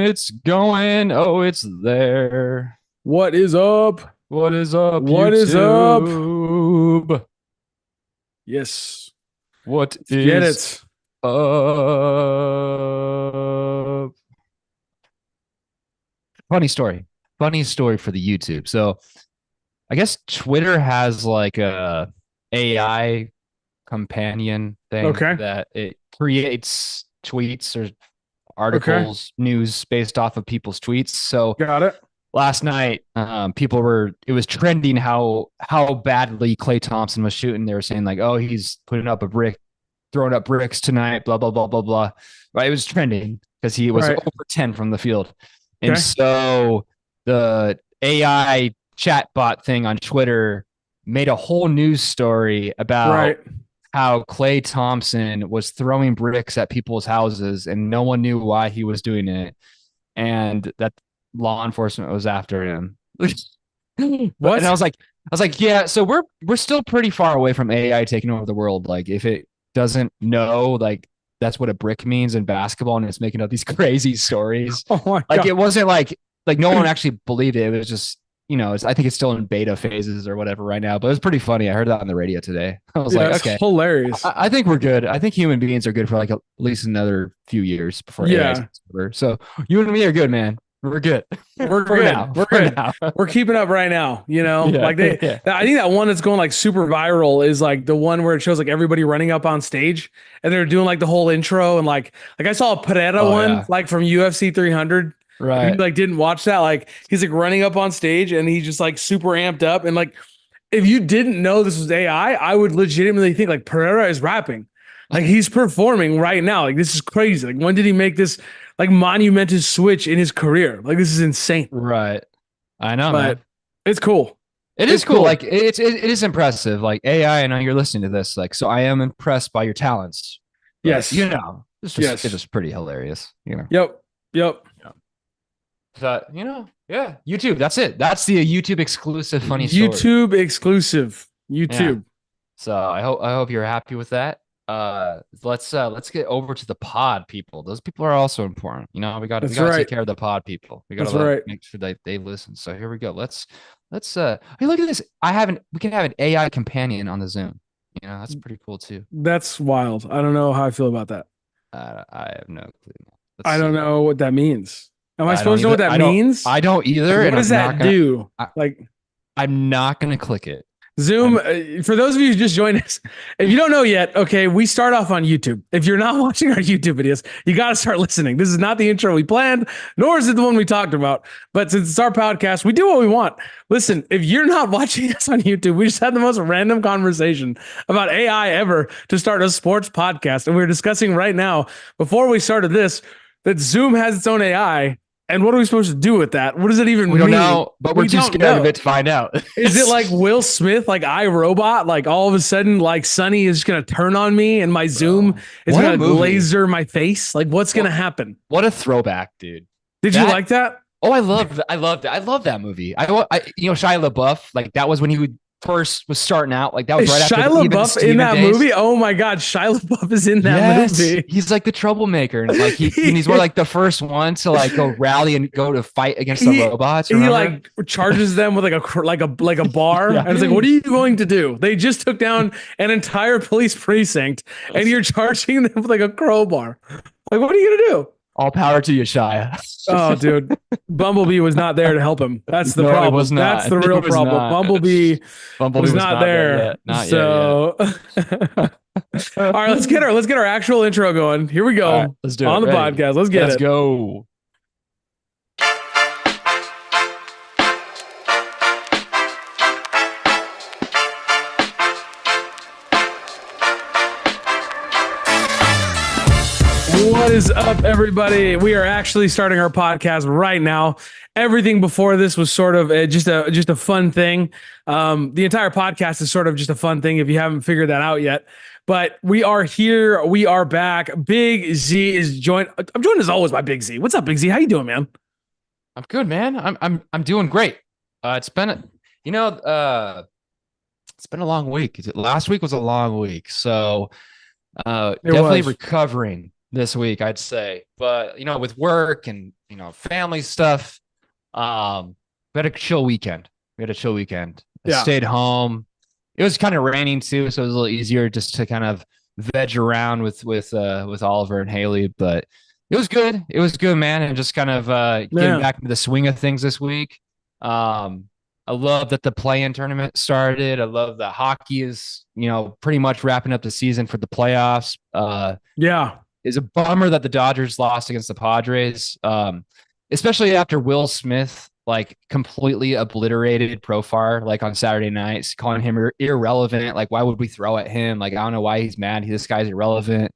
It's going. Oh, it's there. What is up? What is up, What is up? YouTube? Yes. What Let's get is it. up? Funny story. Funny story for the YouTube. So I guess Twitter has like a AI companion thing Okay. that it creates tweets or Okay. articles, news based off of people's tweets. So Got it. last night, it was trending how badly Clay Thompson was shooting. They were saying like, oh, he's putting up a brick, throwing up bricks tonight, blah, blah, blah, blah, blah. Right. It was trending because he was Right. over 10 from the field. And Okay. so the AI chatbot thing on Twitter made a whole news story about Right. how Clay Thompson was throwing bricks at people's houses and no one knew why he was doing it. And that law enforcement was after him. But and What? I was like, yeah, so we're still pretty far away from AI taking over the world. Like if it doesn't know like that's what a brick means in basketball and it's making up these crazy stories. Oh my Like God. it wasn't like no one actually believed it. It was just, I think it's still in beta phases or whatever right now, but it was pretty funny. I heard that on the radio today. I was Yeah, like, it's okay, hilarious. I think we're good. I think human beings are good for like at least another few years before AI Yeah. takes over. So you and me are good, man. We're good We're for good. now. We're For good. now. We're keeping up right now. Yeah. Like Yeah. I think that one that's going like super viral is like the one where it shows like everybody running up on stage and they're doing like the whole intro and like I saw a Pereira Oh one yeah. like from UFC 300. If you Right. like didn't watch that, like he's like running up on stage and he's just like super amped up and like if you didn't know this was AI, I would legitimately think like Pereira is rapping. Like he's performing right now. Like this is crazy. Like when did he make this like monumentous switch in his career? Like this is insane. Right. I know, But man. it's cool. It is It's cool. cool. Like it is impressive. Like AI, I know you're listening to this. Like, so I am impressed by your talents. But Yes. it's Yes. just pretty hilarious. Yep. Yep. Yeah. So, yeah. YouTube, that's it. That's the YouTube exclusive funny story. YouTube exclusive. Yeah. YouTube. So I hope you're happy with that. Let's get over to the pod people. Those people are also important. We That's gotta take right. care of the pod people. We gotta That's right. make sure they listen. So here we go. Let's hey, look at this. We can have an AI companion on the Zoom. That's pretty cool too. That's wild. I don't know how I feel about that. I have no clue. Let's I don't see. know what that means. Am I I don't supposed to know what either. that means? I don't Like, either, what and does that do? I, Like, I'm not gonna click it. Zoom, I'm for those of you who just joined us, if you don't know yet, okay, we start off on YouTube. If you're not watching our YouTube videos, you got to start listening. This is not the intro we planned, nor is it the one we talked about. But since it's our podcast, we do what we want. Listen, if you're not watching us on YouTube, we just had the most random conversation about AI ever to start a sports podcast. And we're discussing right now, before we started this, that Zoom has its own AI. And what are we supposed to do with that? What does it even We don't mean? know, but we're We too don't scared of know. it to find out. Is it like Will Smith, like iRobot? Like all of a sudden, like Sunny is just gonna turn on me and my Zoom Bro, is what a gonna movie! laser my face? Like what's gonna What happen? what a throwback, dude. Did you That like that? oh, I love that movie. Shia LaBeouf, like that was when he first was starting out. Like that was Is right after Shia the Even LaBeouf in Steven that days. movie? Oh my God, Shia LaBeouf is in that Yes, movie. he's like the troublemaker, and like he's more he, like the first one to like go rally and go to fight against the he robots. he Remember? like charges them with like a bar, Yeah. and it's like, what are you going to do? They just took down an entire police precinct, and you're charging them with like a crowbar. Like, what are you gonna do? All power to you, Shia. Oh, dude. Bumblebee was not there to help him. That's the No, it problem. was That's not. the It real was problem. not. Bumblebee Bumblebee was was not not there there. yet. Not yet. So all right, let's get our actual intro going. Here we All right, go let's do it. on the Ready? podcast. Let's get Let's it. go. What is up, everybody? We are actually starting our podcast right now. Everything before this was sort of just a fun thing. The entire podcast is sort of just a fun thing if you haven't figured that out yet. But we are here. We are back. Big Z is joined. I'm joined as always by Big Z. What's up, Big Z? How you doing, man? I'm good, man. I'm doing great. It's been it's been a long week. Last week was a long week, so It definitely was. recovering this week, I'd say. But with work and family stuff, we had a chill weekend. I Yeah. stayed home. It was kind of raining too, so it was a little easier just to kind of veg around with Oliver and Haley. But it was good. It was good, man, and just kind of getting Yeah. back into the swing of things this week. I love that the play-in tournament started. I love that hockey is pretty much wrapping up the season for the playoffs. Yeah. It's a bummer that the Dodgers lost against the Padres, especially after Will Smith like completely obliterated Profar like on Saturday nights, calling him irrelevant. Like, why would we throw at him? Like, I don't know why he's mad. This guy's irrelevant.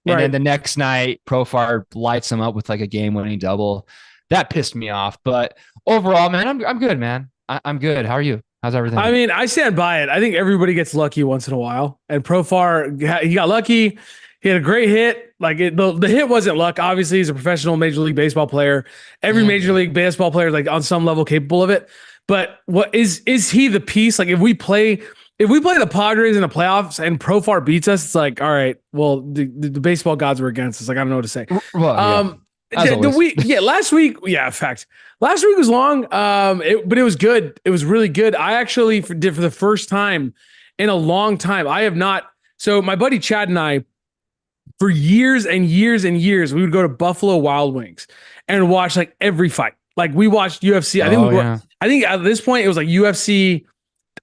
And then Right. the next night, Profar lights him up with like a game-winning double. That pissed me off. But overall, man, I'm good, man. I'm good. How are you? How's I everything? mean, I stand by it. I think everybody gets lucky once in a while, and Profar, he got lucky. He had a great hit. Like the hit wasn't luck. Obviously, he's a professional Major League Baseball player. Every Major Mhm. League Baseball player is like on some level capable of it. But what is he the piece? Like if we play the Padres in the playoffs and Profar beats us, it's like, all right, well, the baseball gods were against us. Like, I don't know what to say. Well, yeah, Um, as the always. week, yeah, last week, yeah, fact. Last week was long, but it was good. It was really good. I actually did for the first time in a long time. I have not. So my buddy Chad and I, for years and years and years, we would go to Buffalo Wild Wings and watch like every fight. Like we watched UFC. I think Oh yeah. I think at this point it was like UFC.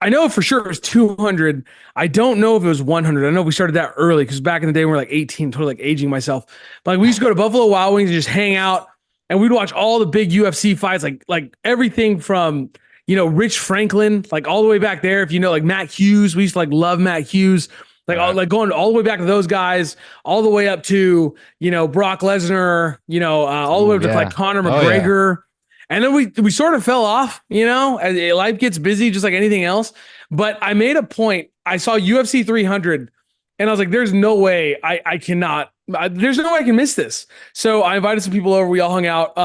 I know for sure it was 200. I don't know if it was 100. I know we started that early because back in the day we were like 18, totally like aging myself. But like we used to go to Buffalo Wild Wings and just hang out, and we'd watch all the big UFC fights, like everything from Rich Franklin, like all the way back there. If you know like Matt Hughes, we used to like love Matt Hughes. Like all Right. like going all the way back to those guys, all the way up to Brock Lesnar, all the way Ooh, up to like yeah. Conor Oh yeah. McGregor, and then we sort of fell off, as life gets busy, just like anything else. But I made a point. I saw UFC 300, and I was like, "There's no way I cannot. There's no way I can miss this." So I invited some people over. We all hung out,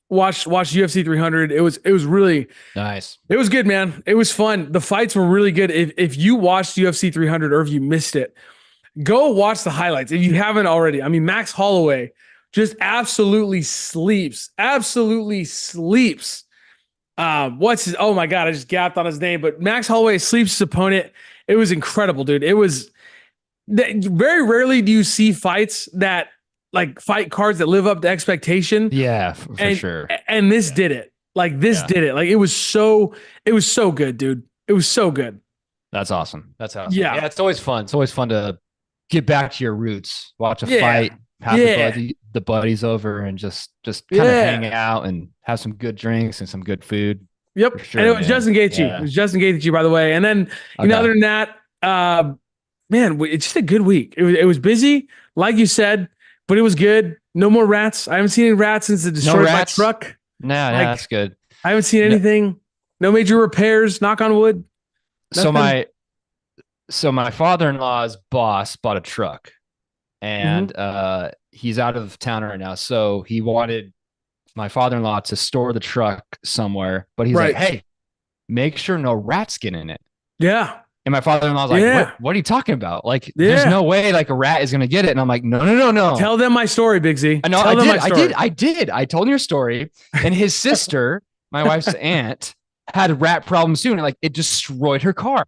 watched UFC 300. It was really Nice. it was good, man. It was fun. The fights were really good. If you watched UFC 300 or if you missed it, go watch the highlights if you haven't already. I mean, Max Holloway just absolutely sleeps. Absolutely sleeps. What's his? Oh my god, I just gapped on his name. But Max Holloway sleeps his opponent. It was incredible, dude. It was very rarely do you see fights that like fight cards that live up to expectation, Yeah, for and sure. and this did it. Like this Yeah. did it. Like it was so good, dude. It was so good. That's awesome. That's awesome. Yeah. Yeah, it's always fun. It's always fun to get back to your roots, watch a Yeah. fight, have Yeah. the buddies over, and just kind of Yeah. hang out and have some good drinks and some good food. Yep. For And sure, it was man. Justin Gaethje. It Yeah. was Justin Gaethje, by the way. And then, Okay. other than that, man, it's just a good week. It was busy, like you said, but it was good. No more rats. I haven't seen any rats since it No destroyed my rats. truck. Nah, Like, that's good. I haven't seen No, anything. No major repairs. Knock on wood. so Nothing. my father-in-law's boss bought a truck, Mhm. and he's out of town right now. So he wanted my father-in-law to store the truck somewhere, but he's like, Right. "Hey, make sure no rats get in it." Yeah. And my father-in-law's like, Yeah. what are you talking about? Like, there's Yeah. no way like a rat is gonna get it. And I'm like, no. Tell them my story, Big Z. I know Tell them my story. I did. I told him your story. And his sister, my wife's aunt, had rat problems too. And like it destroyed her car.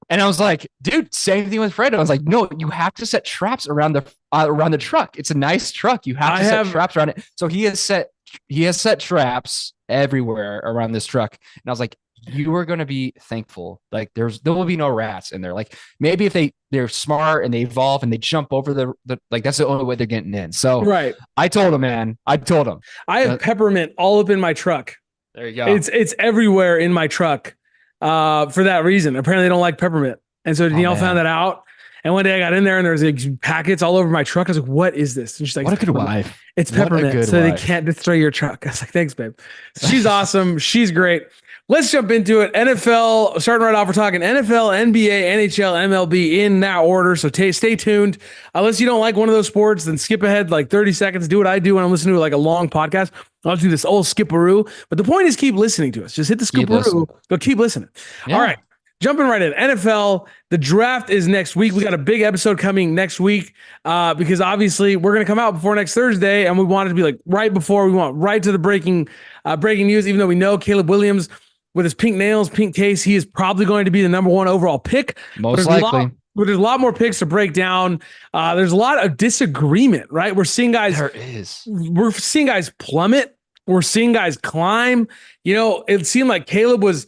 And I was like, dude, same thing with Fred. I was like, no, you have to set traps around the truck. It's a nice truck. You have to set traps around it. So he has set traps everywhere around this truck. And I was like, you are going to be thankful. Like there will be no rats in there. Like maybe if they're smart and they evolve and they jump over the like that's the only way they're getting in. So Right. I told him, man. I told him. I have peppermint all up in my truck. There you go. It's everywhere in my truck. For that reason. Apparently they don't like peppermint. And so Danielle found that out. And one day I got in there and there was like packets all over my truck. I was like, what is this? And she's like, what a good peppermint. wife. It's What a peppermint. good So they wife. can't destroy your truck. I was like, thanks, babe. She's awesome. She's great. Let's jump into it. NFL, starting right off, we're talking NFL, NBA, NHL, MLB in that order. So stay tuned. Unless you don't like one of those sports, then skip ahead like 30 seconds. Do what I do when I'm listening to like a long podcast. I'll do this old skipperoo. But the point is keep listening to us. Just hit the Keep listening. skipperoo. Go keep listening. Yeah. All right. jumping right in. NFL, the draft is next week. We got a big episode coming next week because obviously we're going to come out before next Thursday, and we want it to be like right before. We want right to the breaking news, even though we know Caleb Williams with his pink nails, pink case, he is probably going to be the number one overall pick. Most likely. But there's a lot more picks to break down. There's a lot of disagreement, right? We're seeing guys. There is. We're seeing guys plummet. We're seeing guys climb. It seemed like Caleb was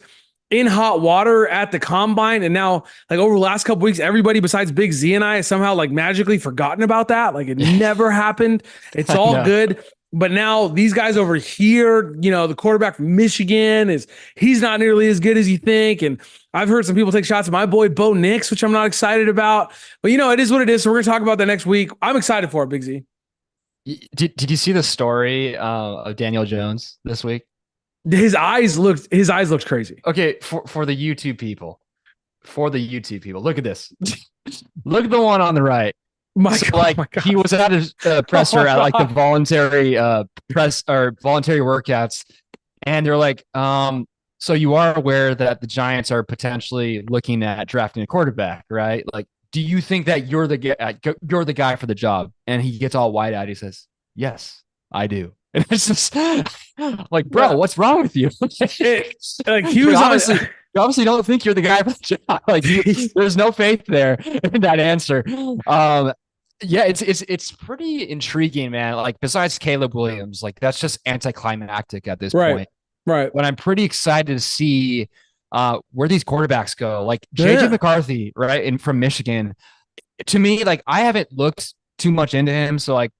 in hot water at the combine, and now, like, over the last couple weeks, everybody besides Big Z and I has somehow like magically forgotten about that. Like, it never happened. It's all good. But now these guys over here, the quarterback from Michigan he's not nearly as good as you think. And I've heard some people take shots at my boy Bo Nix, which I'm not excited about. But it is what it is. So we're going to talk about that next week. I'm excited for it, Big Z. Did you see the story of Daniel Jones this week? His eyes looked crazy. Okay, for the YouTube people, look at this. Look at the one on the right. My God. He was at his presser at like the voluntary press or voluntary workouts, and they're like, so you are aware that the Giants are potentially looking at drafting a quarterback, right? Like, do you think that you're the guy for the job? And he gets all wide-eyed. He says, yes, I do. And it's just like, bro, what's wrong with you? Like, he was you obviously don't think you're the guy for the job. Like, there's no faith there in that answer. Yeah, it's pretty intriguing, man. Like, besides Caleb Williams, like, that's just anticlimactic at this point. Right. But I'm pretty excited to see where these quarterbacks go. Like JJ McCarthy, right? And from Michigan. To me, like, I haven't looked too much into him, so like,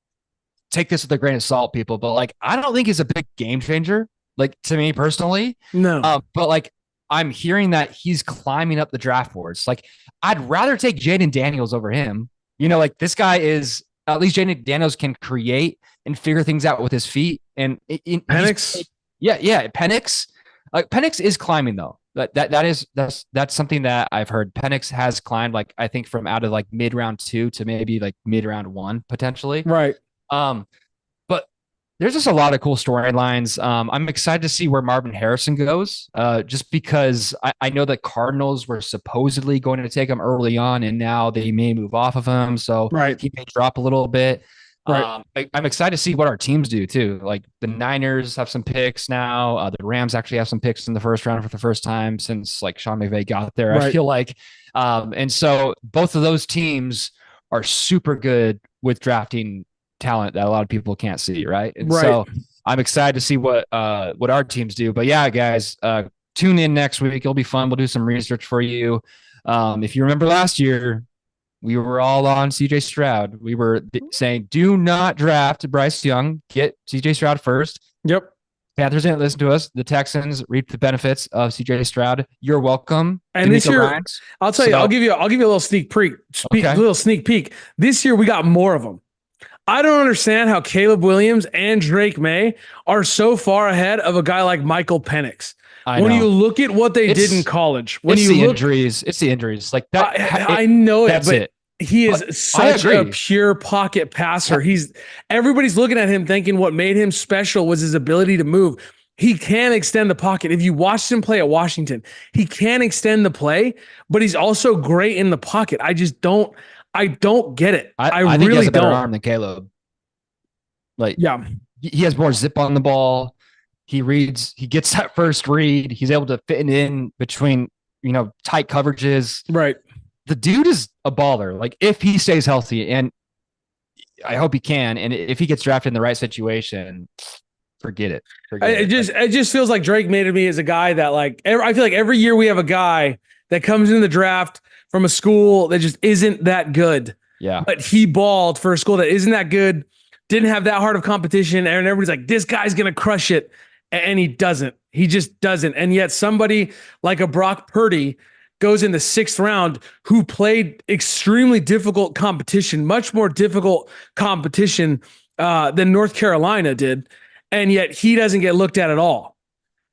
take this with a grain of salt, people. But like, I don't think he's a big game changer. Like, to me personally, no. But like, I'm hearing that he's climbing up the draft boards. Like, I'd rather take Jaden Daniels over him. Like, this guy is, at least Jaden Daniels can create and figure things out with his feet. And Penix, Penix. Like, Penix is climbing though. That's something that I've heard. Penix has climbed, like, I think from out of like mid round 2 to maybe like mid round 1 potentially. Right. But there's just a lot of cool storylines. I'm excited to see where Marvin Harrison goes, just because I know the Cardinals were supposedly going to take him early on, and now they may move off of him. So he may drop a little bit. Right. I'm excited to see what our teams do too. Like, the Niners have some picks now. The Rams actually have some picks in the first round for the first time since like Sean McVay got there. I feel like, and so both of those teams are super good with drafting talent that a lot of people can't see, right? And so I'm excited to see what our teams do. But yeah, guys, tune in next week. It'll be fun. We'll do some research for you. If you remember last year, we were all on CJ Stroud. We were saying, do not draft Bryce Young. Get CJ Stroud first. Yep. Panthers didn't listen to us. The Texans reaped the benefits of CJ Stroud. You're welcome. And this year, I'll tell you, I'll give you a little sneak peek. This year we got more of them. I don't understand how Caleb Williams and Drake May are so far ahead of a guy like Michael Penix. When you look at what they did in college, it's the injuries. Like that. I know it, but he is such a pure pocket passer. Everybody's looking at him thinking what made him special was his ability to move. He can extend the pocket. If you watched him play at Washington, he can extend the play, but he's also great in the pocket. I don't get it. I think really he has a better don't. arm than Caleb. Like, yeah, he has more zip on the ball. He gets that first read. He's able to fit it in between, tight coverages. Right. The dude is a baller. Like, if he stays healthy, and I hope he can, and if he gets drafted in the right situation, forget it. It just feels like Drake made me as a guy that, like, I feel like every year we have a guy that comes in the draft from a school that just isn't that good. Yeah. But he balled for a school that isn't that good, didn't have that hard of competition, and everybody's like, this guy's going to crush it. And he doesn't. He just doesn't. And yet somebody like a Brock Purdy goes in the 6th round who played extremely difficult competition, much more difficult competition than North Carolina did. And yet he doesn't get looked at all.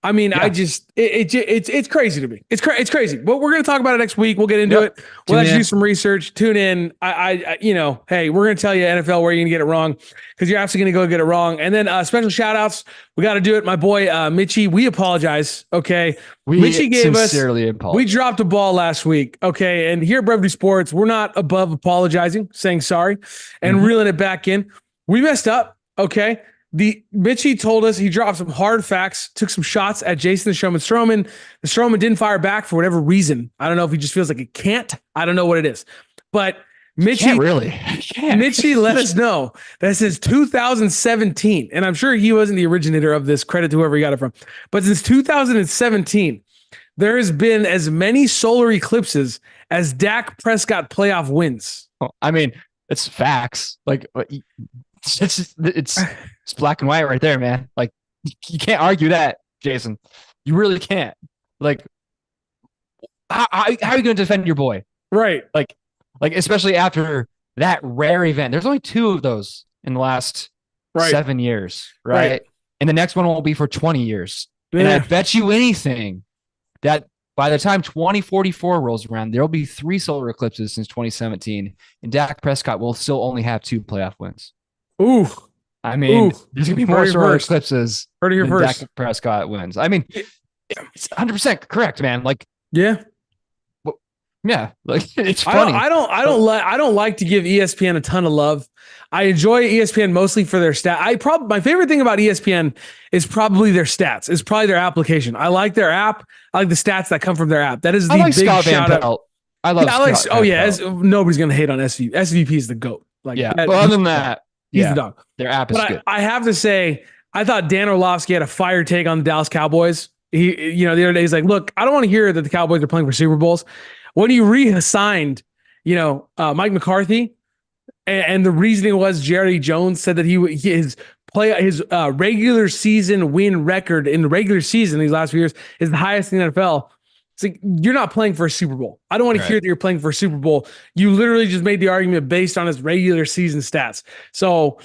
I mean, I Yeah. just it's crazy to me. It's crazy. But we're gonna talk about it next week. We'll get into Yep. it. We'll Tune let you do in. some research. Tune in. Hey, we're gonna tell you NFL where you're gonna get it wrong because you're absolutely gonna go get it wrong. And then special shout outs. We got to do it. My boy Mitchie. We apologize. Okay, We Mitchie gave us. sincerely We apologize. dropped a ball last week. Okay, and here at Brevity Sports, we're not above apologizing, saying sorry, and Mhm. reeling it back in. We messed up. Okay. The Mitchie told us he dropped some hard facts, took some shots at Jason the Showman Strowman. The Strowman didn't fire back for whatever reason. I don't know if he just feels like it can't. I don't know what it is. But Can't Mitchie really. Can't. let us know that since 2017, and I'm sure he wasn't the originator of this, credit to whoever he got it from, but since 2017, there has been as many solar eclipses as Dak Prescott playoff wins. I mean, it's facts. Like it's black and white right there, man. Like you can't argue that, Jason. You really can't. Like how are you going to defend your boy? Right. Like especially after that rare event. There's only two of those in the last Right. 7 years, Right. right? And the next one will be for 20 years. And I Yeah. bet you anything that by the time 2044 rolls around, there will be 3 solar eclipses since 2017, and Dak Prescott will still only have 2 playoff wins. Ooh. I mean, Ooh. there's going to be more Heard it solar first. eclipses Heard it here than Dak first. Prescott wins. I mean, it's 100% correct, man. Like, Yeah. yeah, like it's funny. I don't like to give ESPN a ton of love. I enjoy ESPN mostly for their stat. My favorite thing about ESPN is probably their stats. It's probably their application. I like their app. I like the stats that come from their app. That is I the like big Scott Van shout out. Pelt. I love Yeah, I like. Scott Oh Van yeah, Pelt. nobody's gonna hate on SVP. SVP is the goat. Like Yeah, that, but other than that, he's the yeah, dog. their app is But good. I have to say, I thought Dan Orlovsky had a fire take on the Dallas Cowboys. The other day he's like, look, I don't want to hear that the Cowboys are playing for Super Bowls. When he reassigned, Mike McCarthy, and the reasoning was Jerry Jones said that his regular season win record in the regular season these last few years is the highest in the NFL. It's like, you're not playing for a Super Bowl. I don't want to hear that you're playing for a Super Bowl. You literally just made the argument based on his regular season stats. So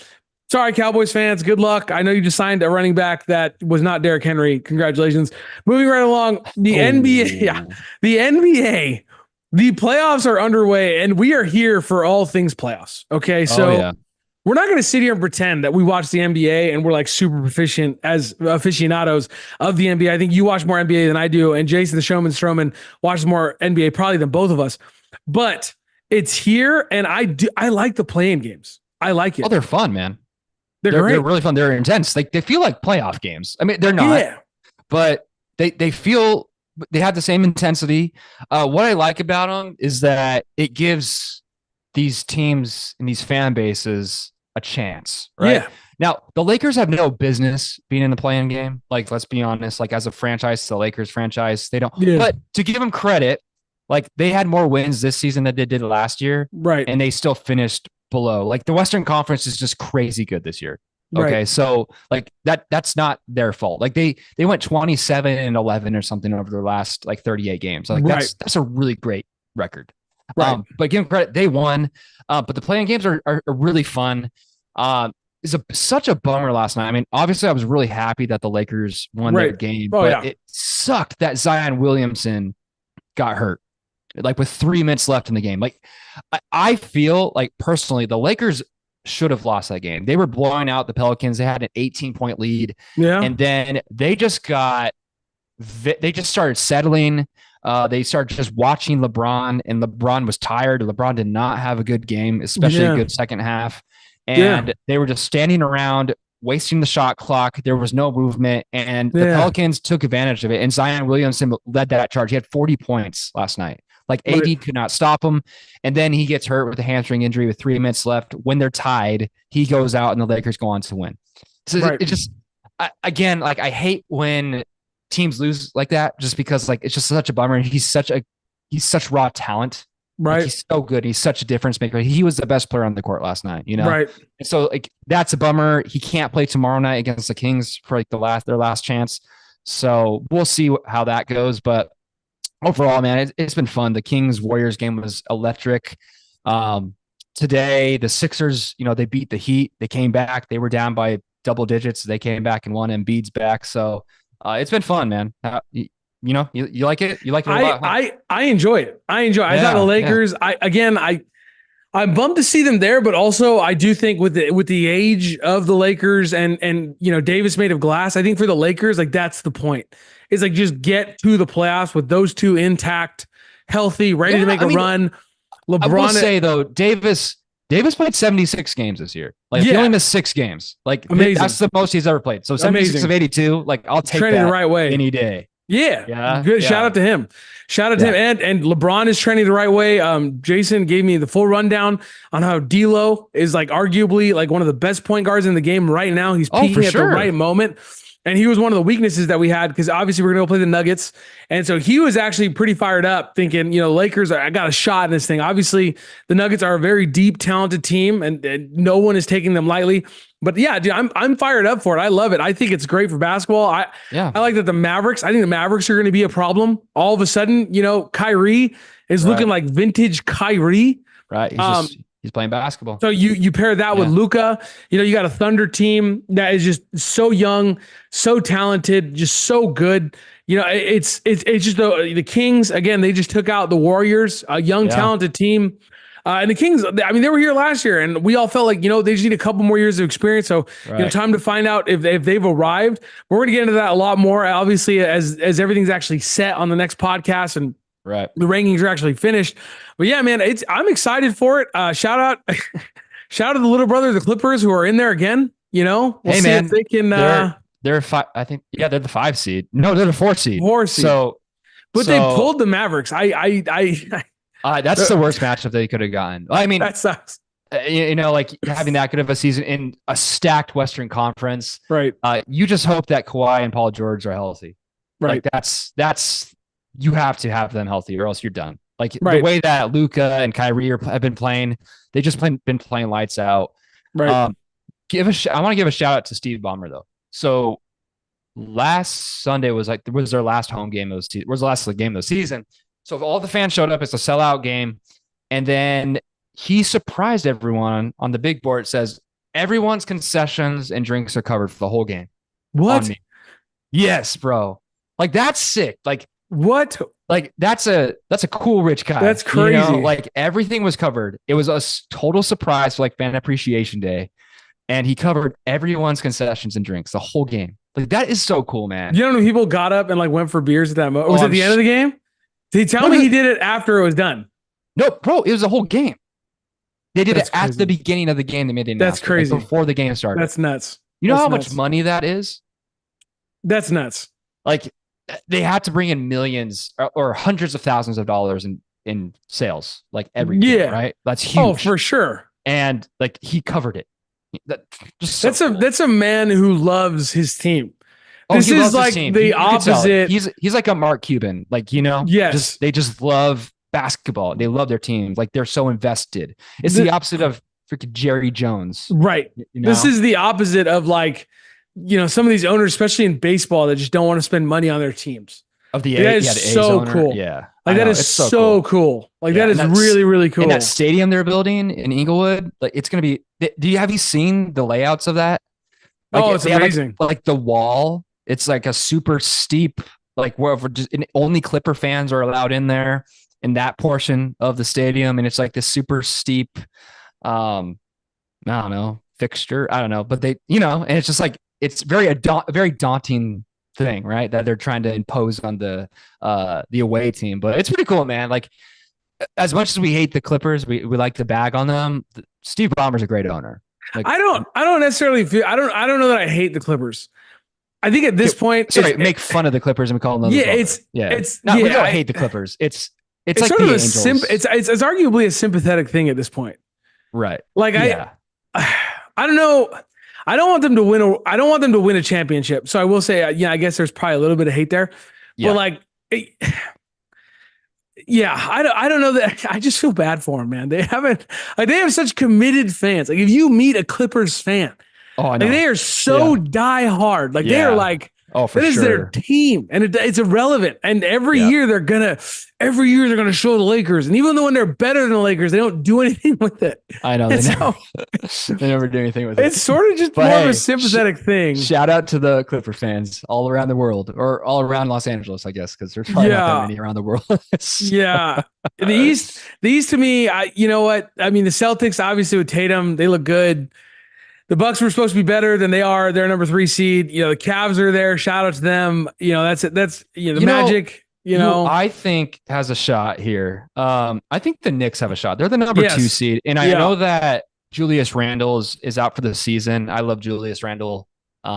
sorry, Cowboys fans. Good luck. I know you just signed a running back that was not Derrick Henry. Congratulations. Moving right along, the NBA. Yeah, the NBA. The playoffs are underway, and we are here for all things playoffs. Okay, so we're not going to sit here and pretend that we watch the NBA and we're like super proficient as aficionados of the NBA. I think you watch more NBA than I do, and Jason the Showman Strowman watches more NBA probably than both of us. But it's here, and I like the play-in games. I like it. Oh, they're fun, man. They're great. They're really fun. They're intense. Like they feel like playoff games. I mean, they're not, but they feel they have the same intensity. What I like about them is that it gives these teams and these fan bases a chance, right? Yeah. Now, the Lakers have no business being in the play-in game. Like, let's be honest, like as a franchise, the Lakers franchise, they don't. Yeah. But to give them credit, like they had more wins this season than they did last year. Right. And they still finished below. Like the Western Conference is just crazy good this year. Okay. Right. So like that's not their fault. Like they went 27-11 or something over their last like 38 games. Like that's a really great record. Right. But give them credit, they won. But the playing games are really fun. It's such a bummer last night. I mean, obviously I was really happy that the Lakers won their game, but it sucked that Zion Williamson got hurt. Like with 3 minutes left in the game. Like I feel like personally the Lakers should have lost that game. They were blowing out the Pelicans. They had an 18-point lead. Yeah. And then they just started settling. They started just watching LeBron, and LeBron was tired. LeBron did not have a good game, especially a good second half. And they were just standing around, wasting the shot clock. There was no movement, and the Pelicans took advantage of it. And Zion Williamson led that charge. He had 40 points last night. Like AD could not stop him. And then he gets hurt with a hamstring injury with 3 minutes left. When they're tied, he goes out and the Lakers go on to win. So it just, again, like I hate when teams lose like that, just because like, it's just such a bummer. He's such raw talent. Right. Like, he's so good. He's such a difference maker. He was the best player on the court last night, you know? Right. And so like, that's a bummer. He can't play tomorrow night against the Kings for like their last chance. So we'll see how that goes. But overall, man, it's been fun. The Kings-Warriors game was electric. Today, the Sixers, they beat the Heat. They came back. They were down by double digits. They came back and won. Embiid's back. So It's been fun, man. You like it? You like it a lot, huh? I enjoy it. I thought the Yeah, yeah. Lakers, I'm bummed to see them there, but also I do think with the age of the Lakers and Davis made of glass, I think for the Lakers, like that's the point. It's like just get to the playoffs with those two intact, healthy, ready to Yeah, make I a mean, run. I will LeBron, say though, Davis played 76 games this year. Like if he only yeah, missed 6 games, like that's amazing, the most he's ever played. So 76 of amazing, 82, like I'll take trending the that right way. any day. Yeah, Yeah, good. Shout yeah, out to him. Shout out to yeah. him. And LeBron is trending the right way. Jason gave me the full rundown on how D'Lo is like arguably like one of the best point guards in the game right now. He's Oh, for peaking at the right sure. moment. And he was one of the weaknesses that we had because obviously we're going to go play the Nuggets. And so he was actually pretty fired up thinking, Lakers, I got a shot in this thing. Obviously, the Nuggets are a very deep, talented team and no one is taking them lightly. But yeah, dude, I'm fired up for it. I love it. I think it's great for basketball. Yeah, I like that I think the Mavericks are going to be a problem. All of a sudden, Kyrie is looking right, like vintage Kyrie. right. Um, He's playing basketball. so you pair that with Yeah, Luca, you got a Thunder team that is just so young, so talented, just so good. It's just the Kings again. They just took out the Warriors, a young yeah, talented team. And the Kings, I mean, they were here last year, and we all felt like they just need a couple more years of experience. So right, time to find out if they've arrived. We're going to get into that a lot more, obviously, as everything's actually set on the next podcast and right. the rankings are actually finished. But yeah, man, I'm excited for it. Shout out, shout out to the little brother, the Clippers, who are in there again. We'll Hey, see if man, they can they're five. I think they're the 5 seed. No, they're the 4 seed. horsey. So, But they pulled the Mavericks. that's the worst matchup they could have gotten. I mean, That sucks. like having that good of a season in a stacked Western Conference. Right. You just hope that Kawhi and Paul George are healthy. Right. Like that's you have to have them healthy or else you're done. Like the Right. way that Luca and Kyrie have been playing, they just been playing lights out. Right. I want to give a shout out to Steve Ballmer though. So last Sunday was their last home game was the last game of the season. So all the fans showed up. It's a sellout game, and then he surprised everyone on the big board. It says everyone's concessions and drinks are covered for the whole game. What? On me. Yes, bro. Like that's sick. What? Like that's a cool rich guy. That's crazy. Like everything was covered. It was a total surprise for like fan appreciation day, and he covered everyone's concessions and drinks the whole game. Like that is so cool, man. You know, people got up and like went for beers at that moment. Was it the end of the game? Did he tell me he did it after it was done? No, bro, it was a whole game. They did That's it at crazy. the beginning of the game. They made it. That's crazy. Like before the game started. That's nuts. You know That's how nuts. much money that is? That's nuts. Like they had to bring in millions or hundreds of thousands of dollars in sales, like every game, right? That's huge. Oh, for sure. And like he covered it. That's a man who loves his team. Oh, this is like the opposite. He's like a Mark Cuban, like Yes. they just love basketball. They love their teams. Like they're so invested. It's the opposite of freaking Jerry Jones, right? This is the opposite of like some of these owners, especially in baseball, that just don't want to spend money on their teams. Of the that is so cool. Yeah, like that is so cool. Like that is really really cool. And that stadium they're building in Inglewood, like it's gonna be. Have you seen the layouts of that? Like, it's amazing. Like the wall. It's like a super steep, like wherever only Clipper fans are allowed in there in that portion of the stadium. And it's like this super steep, I don't know, fixture. I don't know, but they, and it's just like, it's very daunting thing, right? That they're trying to impose on the away team, but it's pretty cool, man. Like as much as we hate the Clippers, we like to bag on them. Steve Ballmer's a great owner. Like, I don't necessarily feel, I don't know that I hate the Clippers. I think at this point, make fun of the Clippers and we call them. Yeah, we don't hate the Clippers. It's like sort the of Angels. It's arguably a sympathetic thing at this point, right? Like I don't know. I don't want them to win. I don't want them to win a championship. So I will say, I guess there's probably a little bit of hate there, but like, I don't know that. I just feel bad for them, man. They have such committed fans. Like if you meet a Clippers fan. Oh, I know. Like they are so die hard. Like they are like Oh, for That is their sure. team, and it's irrelevant. And Yeah. every year they're gonna show the Lakers, and even though when they're better than the Lakers, they don't do anything with it. I know And they never so they never do anything with it's it. sort of just But more of a hey, sympathetic thing. shout out to the Clipper fans all around the world, or all around Los Angeles, I guess, because there's probably not that Yeah, many around the world. So, yeah. The East to me, you know what? I mean, the Celtics obviously with Tatum, they look good. The Bucks were supposed to be better than they are. They're number 3 seed. You know, the Cavs are there. Shout out to them. You know, that's it. That's the you know, Magic. You who know, I think has a shot here. I think the Knicks have a shot. They're the number 2 yes, seed, and I yeah, know that Julius Randle is out for the season. I love Julius Randle,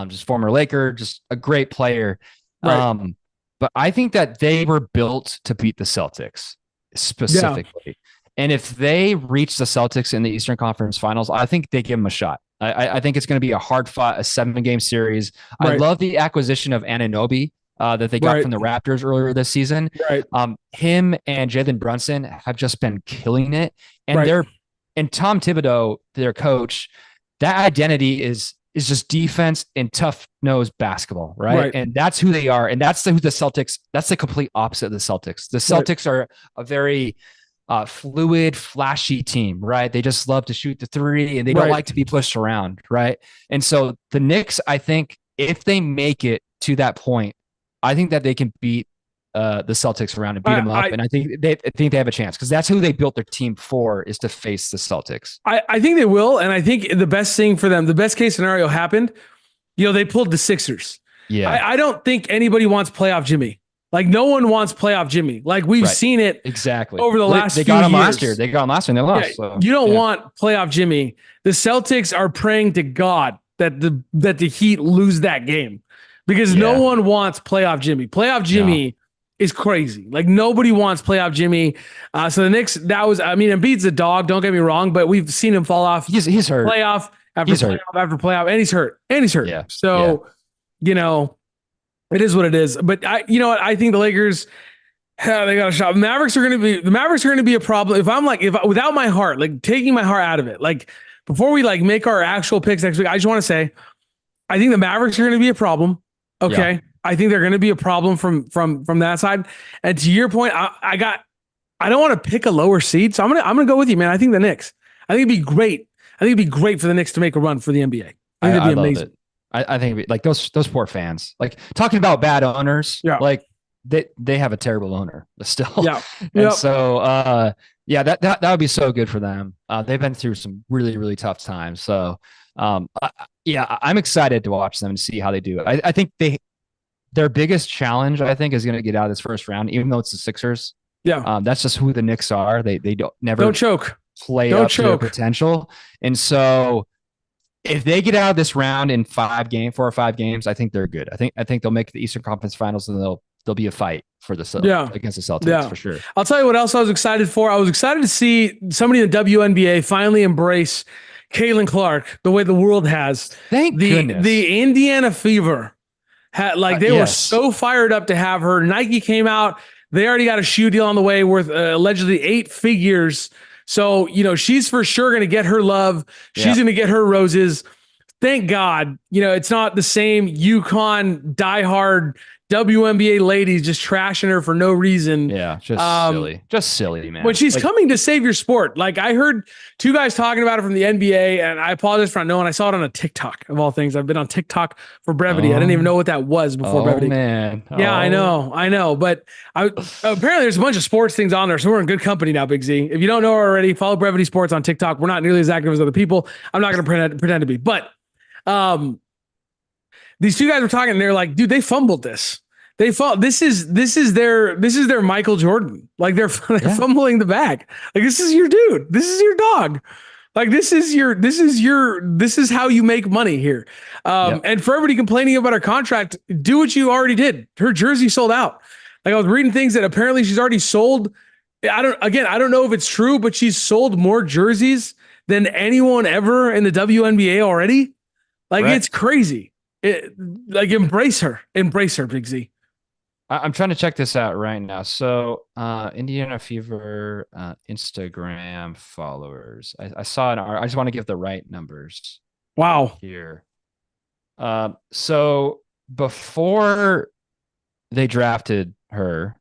just former Laker, just a great player. right, But I think that they were built to beat the Celtics yeah, specifically. And if they reach the Celtics in the Eastern Conference Finals, I think they give them a shot. I think it's going to be a hard fought, a 7-game series. I right, love the acquisition of Anunoby that they got right, from the Raptors earlier this season. right, Him and Jalen Brunson have just been killing it, and right, Tom Thibodeau, their coach, that identity is just defense and tough nosed basketball, right? right, And that's who they are, and that's who the Celtics. That's the complete opposite of the Celtics. The right. Celtics are a very fluid, flashy team, right? They just love to shoot the three and they don't Right. like to be pushed around, right? And so the Knicks, I think, if they make it to that point, I think that they can beat the Celtics around and beat them up. And I think they have a chance because that's who they built their team for, is to face the Celtics. I think they will, and I think the best thing for them, the best case scenario happened. You know, they pulled the Sixers. Yeah, I don't think anybody wants playoff Jimmy. Like no one wants playoff Jimmy. Like we've right. seen it Exactly. over the last they few got him years. last year. They got him last year and they lost. Yeah, So, you don't want playoff Jimmy. The Celtics are praying to God that the Heat lose that game because no one wants playoff Jimmy. Playoff Jimmy is crazy. Like nobody wants playoff Jimmy. So the Knicks, Embiid's a dog. Don't get me wrong, but we've seen him fall off. He's hurt. Playoff after he's playoff hurt. after playoff, and he's hurt. And he's hurt. Yeah. So, you know, it is what it is. But you know what? I think the Lakers. They got a shot. The Mavericks are going to be a problem. Without my heart, like taking my heart out of it, like before we like make our actual picks next week, I just want to say, I think the Mavericks are going to be a problem. Okay. Yeah. I think they're going to be a problem from that side. And to your point, I don't want to pick a lower seed. So I'm going to go with you, man. I think the Knicks, I think it'd be great. I think it'd be great for the Knicks to make a run for the NBA. I think it'd be amazing. I think like those poor fans, like talking about bad owners, like, they have a terrible owner still. Yeah. And so, that would be so good for them. They've been through some really, really tough times. So, I'm excited to watch them and see how they do. I think their biggest challenge, I think, is going to get out of this first round, even though it's the Sixers. Yeah. That's just who the Knicks are. They don't choke. Play up to their potential. And so if they get out of this round in 4 or 5 games, I think they're good. I think they'll make the Eastern Conference Finals, and there'll be a fight for against the Celtics for sure. I'll tell you what else I was excited for. I was excited to see somebody in the WNBA finally embrace Caitlin Clark the way the world has. Thank goodness. The Indiana Fever had they were so fired up to have her. Nike came out. They already got a shoe deal on the way worth allegedly 8 figures. So, you know, she's for sure going to get her love. She's going to get her roses. Thank God. You know, it's not the same UConn diehard WNBA ladies just trashing her for no reason. Yeah, just silly, man. When she's coming to save your sport. Like I heard 2 guys talking about it from the NBA, and I apologize for not knowing. I saw it on a TikTok of all things. I've been on TikTok for Brevity. I didn't even know what that was before Brevity. Man. Yeah, I know. But apparently there's a bunch of sports things on there, so we're in good company now, Big Z. If you don't know already, follow Brevity Sports on TikTok. We're not nearly as active as other people. I'm not going to pretend to be, but these 2 guys were talking, and they're like, dude, they fumbled this. This is their Michael Jordan. Like they're fumbling the bag. Like this is your dude. This is your dog. Like this is how you make money here. And for everybody complaining about her contract, do what you already did. Her jersey sold out. Like I was reading things that apparently she's already sold. I don't know if it's true, but she's sold more jerseys than anyone ever in the WNBA already. Like it's crazy. Embrace her, Big Z. I'm trying to check this out right now. So, Indiana Fever Instagram followers. I saw I just want to give the right numbers. Wow. Here. So before they drafted her,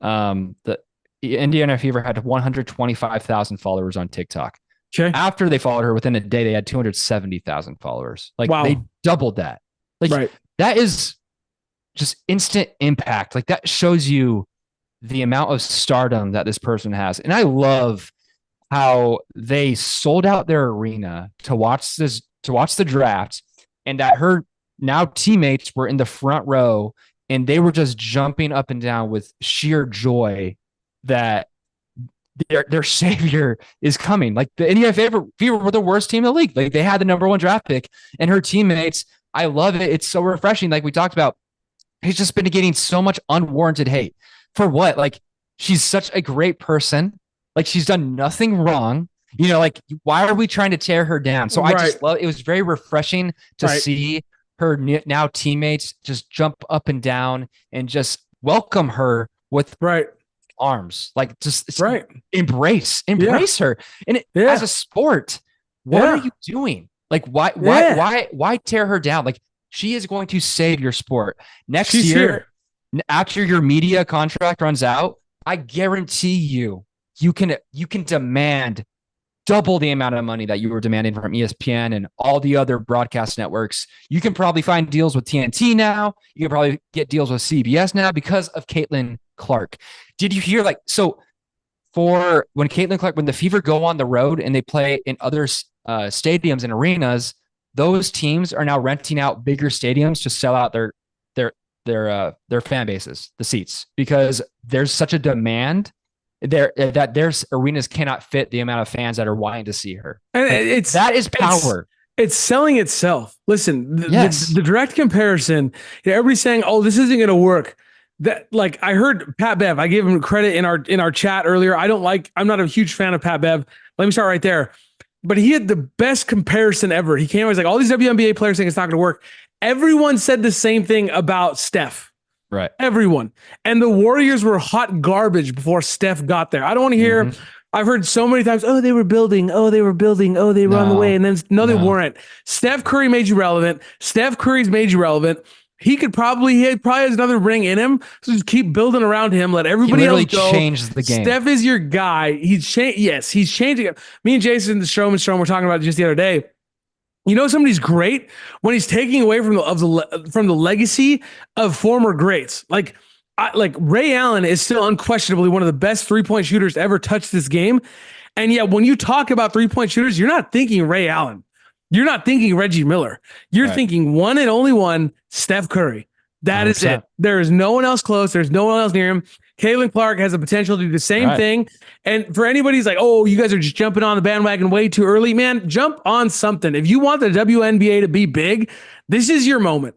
the Indiana Fever had 125,000 followers on TikTok. Okay. After they followed her, within a day, they had 270,000 followers. Like they Wow. doubled that. Like Right. that is just instant impact. Like that shows you the amount of stardom that this person has. And I love how they sold out their arena to watch the draft, and that her now teammates were in the front row and they were just jumping up and down with sheer joy that their savior is coming. Like the Indiana Fever were the worst team in the league. Like they had the number one draft pick, and her teammates. I love it. It's so refreshing. Like we talked about, he's just been getting so much unwarranted hate for what? Like she's such a great person. Like she's done nothing wrong. Like why are we trying to tear her down? So I just love. It was very refreshing to see her now teammates just jump up and down and just welcome her with arms, like just embrace her. And as a sport, what are you doing? Like why tear her down? Like she is going to save your sport next year. After your media contract runs out, I guarantee you can demand double the amount of money that you were demanding from ESPN and all the other broadcast networks. You can probably find deals with TNT now. You can probably get deals with CBS now because of Caitlin Clark. Did you hear for when Caitlin Clark, when the Fever go on the road and they play in other stadiums and arenas, those teams are now renting out bigger stadiums to sell out their fan bases, the seats, because there's such a demand there that their arenas cannot fit the amount of fans that are wanting to see her. And that is power. It's selling itself. Listen, the direct comparison, everybody's saying, "Oh, this isn't going to work." That I heard Pat Bev. I gave him credit in our chat earlier. I'm not a huge fan of Pat Bev. Let me start right there. But he had the best comparison ever. He came, was like, all these WNBA players saying it's not going to work. Everyone said the same thing about Steph. Right. Everyone. And the Warriors were hot garbage before Steph got there. I don't want to hear, I've heard so many times, oh, they were building. Oh, they were on the way. And then, no, they weren't. Steph Curry made you relevant. Steph Curry's made you relevant. He probably has another ring in him. So just keep building around him. Let everybody else go. Changes the game. Steph is your guy. He's changing it. Me and Jason, the Strowman, were talking about it just the other day. Somebody's great when he's taking away from the legacy of former greats. Like Ray Allen is still unquestionably one of the best 3-point shooters to ever touch this game. And yet when you talk about 3-point shooters, you're not thinking Ray Allen. You're not thinking Reggie Miller. You're thinking one and only one, Steph Curry. That 100%. Is it. There is no one else close. There's no one else near him. Caitlin Clark has the potential to do the same thing. And for anybody who's like, oh, you guys are just jumping on the bandwagon way too early, man, jump on something. If you want the WNBA to be big, this is your moment.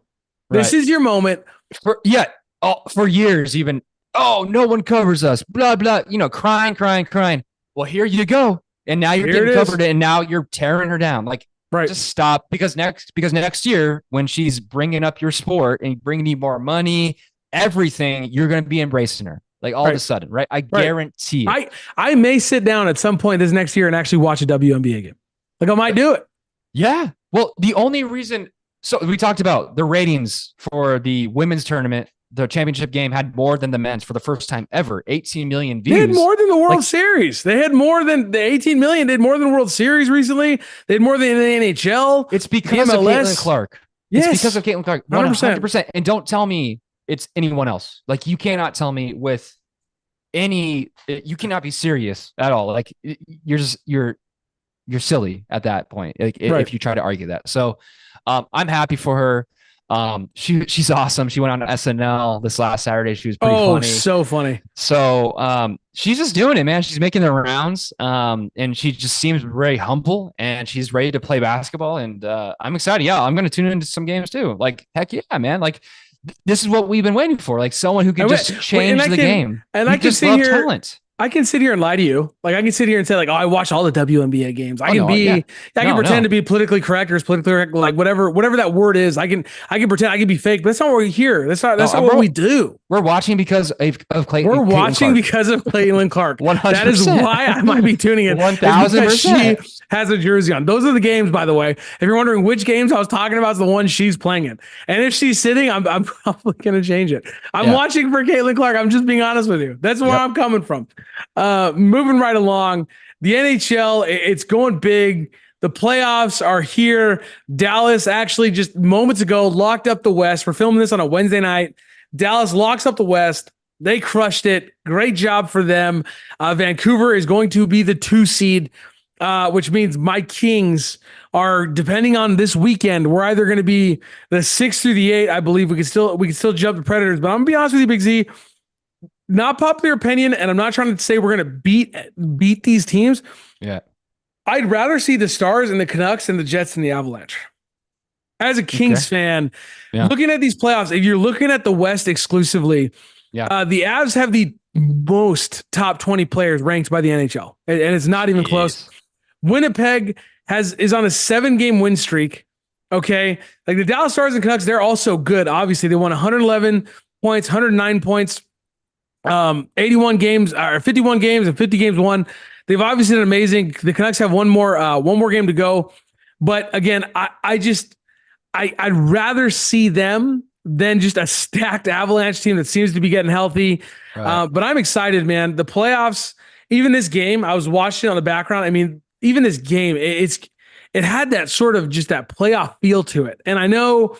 This is your moment. For years, even, oh, no one covers us, blah, blah, crying. Well, here you go. And now you're getting covered, and now you're tearing her down. Like, just stop, because next year, when she's bringing up your sport and bringing you more money, everything, you're going to be embracing her. Like all of a sudden, right? I guarantee it. I may sit down at some point this next year and actually watch a WNBA game. Like I might do it. Yeah. Well, the only reason, so we talked about the ratings for the women's tournament. The championship game had more than the men's for the first time ever. 18 million views. They had more than the World Series. They had more than the 18 million. They had more than the World Series recently. They had more than the NHL. It's because of Caitlin Clark. Yes. It's because of Caitlin Clark. 100%. And don't tell me it's anyone else. Like you cannot tell me with you cannot be serious at all. Like you're silly at that point. Like if you try to argue that. So I'm happy for her. She's awesome. She went on SNL this last Saturday. She was pretty funny. So funny. So she's just doing it, man. She's making the rounds. And she just seems very humble, and she's ready to play basketball. And I'm excited. Yeah, I'm gonna tune into some games too. Like, heck yeah, man. Like this is what we've been waiting for. Like someone who can just change the game. And I can see here. Talent. I can sit here and lie to you. Like I can sit here and say like, oh, I watch all the WNBA games. I Oh can no, yeah, be, I can pretend to be politically correct or as politically correct, like whatever that word is. I can pretend I can be fake, but that's not what we're here. That's not what we do. we're watching because of We're Caitlin watching Clark. because of Caitlin Clark. 100%. That is why I might be tuning in. 1000%. She has a jersey on. Those are the games, by the way. If you're wondering which games I was talking about, is the one she's playing in. And if she's sitting, I'm probably going to change it. I'm watching for Caitlin Clark. I'm just being honest with you. That's where I'm coming from. Moving right along, the NHL, it's going big. The playoffs are here. Dallas actually just moments ago locked up the West. We're filming this on a Wednesday night. Dallas locks up the West. They crushed it. Great job for them. Vancouver is going to be the 2 seed, which means my Kings are, depending on this weekend, we're either going to be the 6 through the 8. I believe we can still jump the Predators. But I'm gonna be honest with you, Big Z. Not popular opinion, and I'm not trying to say we're going to beat these teams. Yeah. I'd rather see the Stars and the Canucks and the Jets and the Avalanche. As a Kings fan, looking at these playoffs, if you're looking at the West exclusively, the Avs have the most top 20 players ranked by the NHL, and it's not even close. Winnipeg is on a 7-game win streak. Okay, like the Dallas Stars and Canucks, they're also good. Obviously, they won 111 points, 109 points. 81 games or 51 games and 50 games won. They've obviously done amazing. The Canucks have one more game to go. But again, I'd rather see them than just a stacked Avalanche team that seems to be getting healthy. Right. But I'm excited, man. The playoffs, even this game, I was watching it on the background. I mean, even this game, it had that sort of just that playoff feel to it. And I know,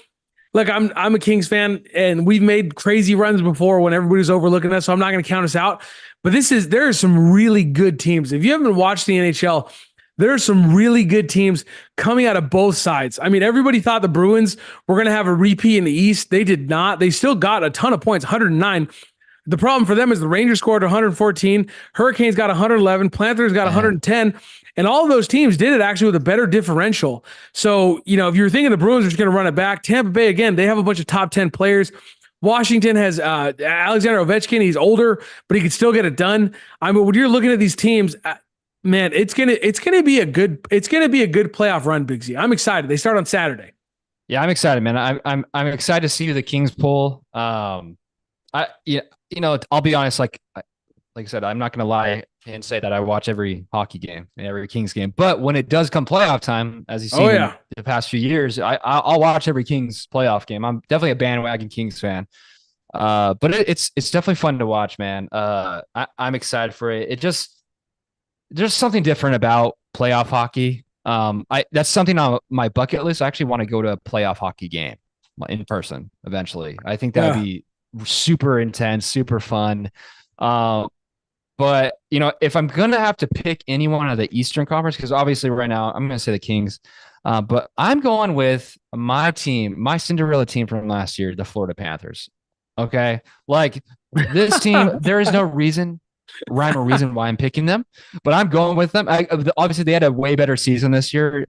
look, I'm a Kings fan, and we've made crazy runs before when everybody's overlooking us, so I'm not going to count us out. But there are some really good teams. If you haven't watched the NHL, there are some really good teams coming out of both sides. I mean, everybody thought the Bruins were going to have a repeat in the East. They did not. They still got a ton of points, 109. The problem for them is the Rangers scored 114, Hurricanes got 111, Panthers got 110. And all of those teams did it actually with a better differential. So, if you're thinking the Bruins are just going to run it back, Tampa Bay, again, they have a bunch of top 10 players. Washington has Alexander Ovechkin. He's older, but he can still get it done. I mean, when you're looking at these teams, man, it's gonna be a good playoff run, Big Z. I'm excited. They start on Saturday. Yeah, I'm excited, man. I'm excited to see who the Kings pull. I'll be honest, like I said, I'm not going to lie and say that I watch every hockey game and every Kings game. But when it does come playoff time, as you've seen in the past few years, I'll watch every Kings playoff game. I'm definitely a bandwagon Kings fan. But it's definitely fun to watch, man. I'm excited for it. There's something different about playoff hockey. That's something on my bucket list. I actually want to go to a playoff hockey game in person eventually. I think that would be super intense, super fun. But if I'm gonna have to pick anyone out of the Eastern Conference, because obviously right now I'm gonna say the Kings, but I'm going with my team, my Cinderella team from last year, the Florida Panthers. Okay, like this team, there is no rhyme or reason why I'm picking them, but I'm going with them. Obviously, they had a way better season this year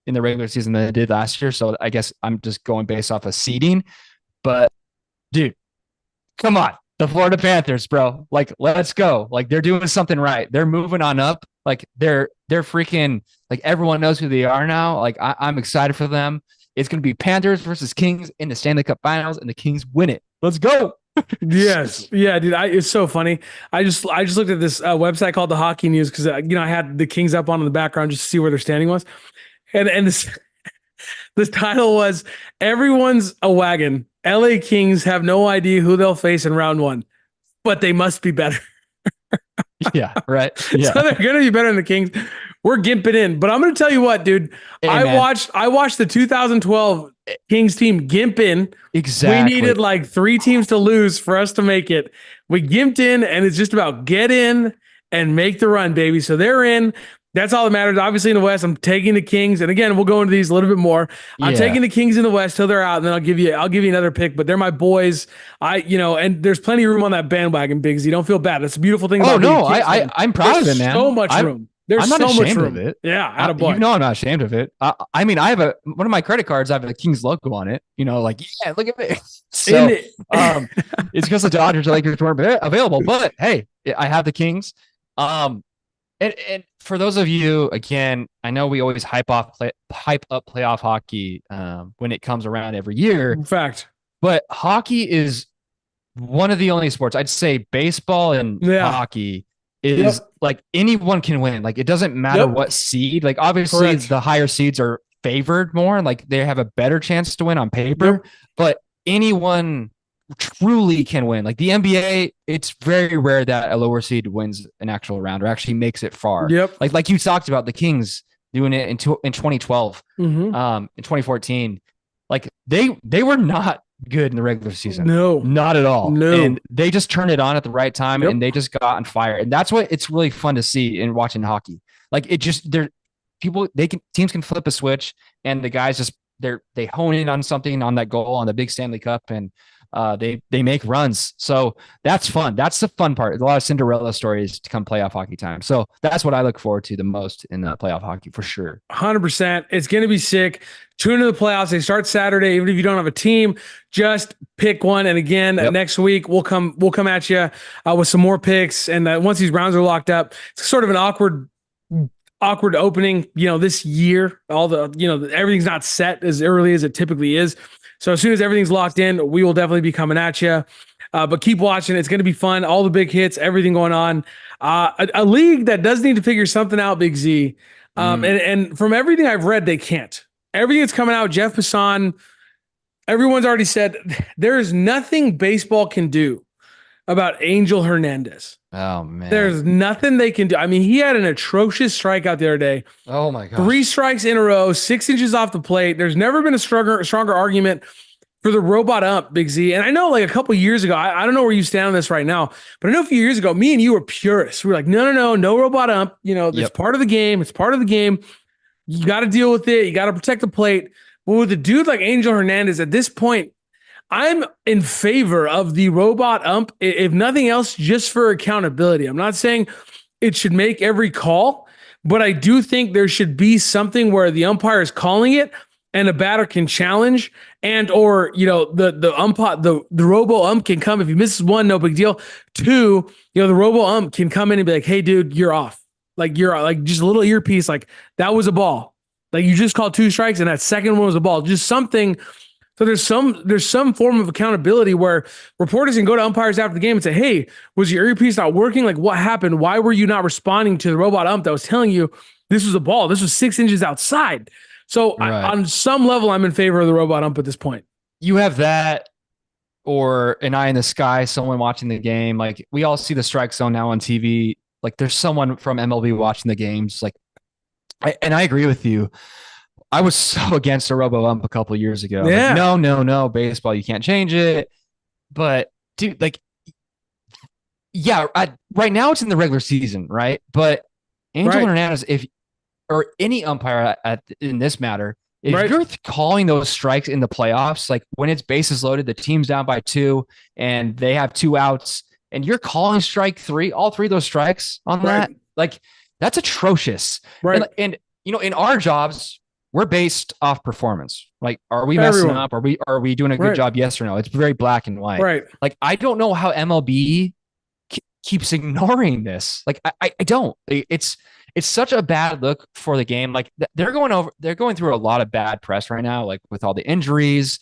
in the regular season than they did last year, so I guess I'm just going based off of seeding. But dude, come on. The Florida Panthers, bro. Like, let's go. Like, they're doing something right. They're moving on up. Like, they're freaking, like, everyone knows who they are now. Like, I'm excited for them. It's going to be Panthers versus Kings in the Stanley Cup Finals, and the Kings win it. Let's go. Yes. Yeah, dude. It's so funny. I just looked at this website called the Hockey News because, I had the Kings up on in the background just to see where their standing was. And this title was, "Everyone's a Wagon. LA Kings have no idea who they'll face in round 1, but they must be better." Yeah, right. Yeah. So they're going to be better than the Kings. We're gimping in, but I'm going to tell you what, dude. Hey, I watched the 2012 Kings team gimp in. Exactly. We needed like 3 teams to lose for us to make it. We gimped in, and it's just about get in and make the run, baby. So they're in. That's all that matters. Obviously, in the West, I'm taking the Kings, and again, we'll go into these a little bit more. I'm taking the Kings in the West till they're out, and then I'll give you another pick. But they're my boys. And there's plenty of room on that bandwagon, Biggs. You don't feel bad. That's a beautiful thing. Oh no, I'm proud of it, man. So much room. There's I'm not so ashamed much room. of it. Yeah, attaboy. I'm not ashamed of it. I mean, I have one of my credit cards. I have a Kings logo on it. Like, yeah, look at me. So it's because the Dodgers and Lakers weren't available. But hey, I have the Kings, Um, and for those of you, again, I know we always hype up playoff hockey when it comes around every year, In fact, but hockey is one of the only sports I'd say baseball and yeah, hockey is yep, like anyone can win. Like it doesn't matter yep, what seed. Like obviously correct, the higher seeds are favored more and like they have a better chance to win on paper, yep, but anyone truly can win. Like the NBA, it's very rare that a lower seed wins an actual round or actually makes it far. yep, Like you talked about the Kings doing it in 2012, mm-hmm. in 2014. Like they were not good in the regular season. No, Not at all. no, And they just turned it on at the right time yep, and they just got on fire. And that's what it's really fun to see in watching hockey. Like it just they're people they can teams can flip a switch and the guys just they hone in on something on that goal on the big Stanley Cup and they make runs. So that's fun. That's the fun part. There's a lot of Cinderella stories to come playoff hockey time. So that's what I look forward to the most in playoff hockey for sure. 100%. It's going to be sick. Tune into the playoffs. They start Saturday. Even if you don't have a team, just pick one. And again, Yep. next week we'll come at you with some more picks. And once these rounds are locked up, it's sort of an awkward opening. This year, everything's not set as early as it typically is. So as soon as everything's locked in, we will definitely be coming at you. But keep watching. It's going to be fun. All the big hits, everything going on. A league that does need to figure something out, Big Z. And from everything I've read, they can't. Everything that's coming out, Jeff Passan, everyone's already said there is nothing baseball can do about Angel Hernandez. Oh man. There's nothing they can do. I mean, he had an atrocious strikeout the other day. Oh my gosh. 3 strikes in a row, 6 inches off the plate. There's never been a stronger argument for the robot ump, Big Z. And I know like a couple years ago, I don't know where you stand on this right now, but I know a few years ago, me and you were purists. We were like, no robot ump. It's Yep. part of the game. It's part of the game. You got to deal with it. You got to protect the plate. But with a dude like Angel Hernandez at this point, I'm in favor of the robot ump, if nothing else, just for accountability. I'm not saying it should make every call, but I do think there should be something where the umpire is calling it and a batter can challenge and or the umpire the robo ump can come if he misses one, no big deal. 2, the robo ump can come in and be like, hey dude, you're off. Like you're like just a little earpiece, like that was a ball. Like you just called 2 strikes and that second one was a ball. Just something. So there's some form of accountability where reporters can go to umpires after the game and say, hey, was your earpiece not working? Like what happened? Why were you not responding to the robot ump that was telling you this was a ball? This was 6 inches outside. So Right. on some level, I'm in favor of the robot ump at this point. You have that or an eye in the sky, someone watching the game. Like we all see the strike zone now on TV. Like there's someone from MLB watching the games. Like, and I agree with you. I was so against a robo ump a couple of years ago. Yeah. Like, no, baseball, you can't change it. But dude, like, yeah, right now it's in the regular season, right? But Angel Right. Hernandez, if or any umpire in this matter, if Right. you're calling those strikes in the playoffs, like when it's bases loaded, the team's down by 2 and they have 2 outs, and you're calling strike 3, all 3 of those strikes on that, like that's atrocious. Right. And in our jobs, we're based off performance. Like, are we messing up? Are we doing a good job? Yes or no? It's very black and white. Right. Like, I don't know how MLB keeps ignoring this. Like, I don't. It's such a bad look for the game. Like they're going through a lot of bad press right now, like with all the injuries,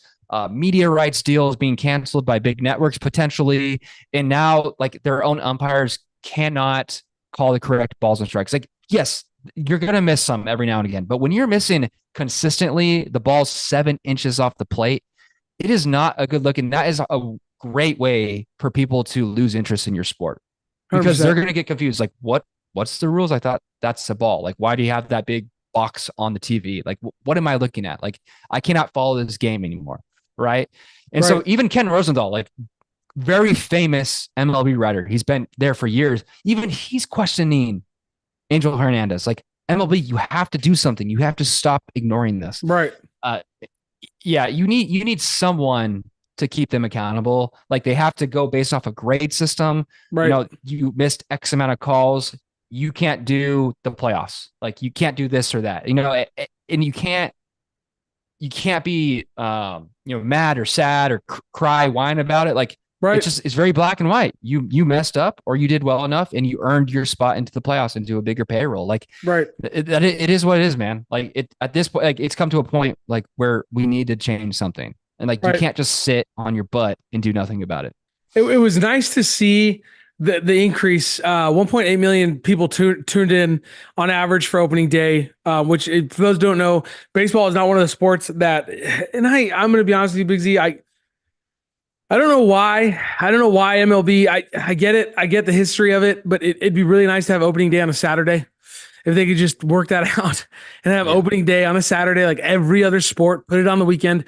media rights deals being canceled by big networks potentially. And now like their own umpires cannot call the correct balls and strikes. Like, yes, you're going to miss some every now and again, but when you're missing consistently the ball's 7 inches off the plate, it is not a good look. And that is a great way for people to lose interest in your sport because 100%. they're going to get confused. Like what's the rules? I thought that's a ball. Like, why do you have that big box on the TV? Like, what am I looking at? Like, I cannot follow this game anymore. Right. And so even Ken Rosenthal, like very famous MLB writer, he's been there for years. Even he's questioning Angel Hernandez. Like, MLB, you have to do something. You have to stop ignoring this. Right. Yeah. You need someone to keep them accountable. Like they have to go based off a grade system. Right. You missed X amount of calls. You can't do the playoffs. Like you can't do this or that, and you can't be, mad or sad or cry, whine about it. Like Right. It's very black and white. You messed up or you did well enough and you earned your spot into the playoffs into a bigger payroll. Like Right. it is what it is, man. Like it at this point, like it's come to a point like where we need to change something. And like you Right. can't just sit on your butt and do nothing about it. It was nice to see the increase. 1.8 million people tuned in on average for opening day. Which, for those who don't know, baseball is not one of the sports that. And I'm going to be honest with you, Big Z. I don't know why. I don't know why MLB. I get it. I get the history of it, but it'd be really nice to have opening day on a Saturday. If they could just work that out and have opening day on a Saturday, like every other sport, put it on the weekend.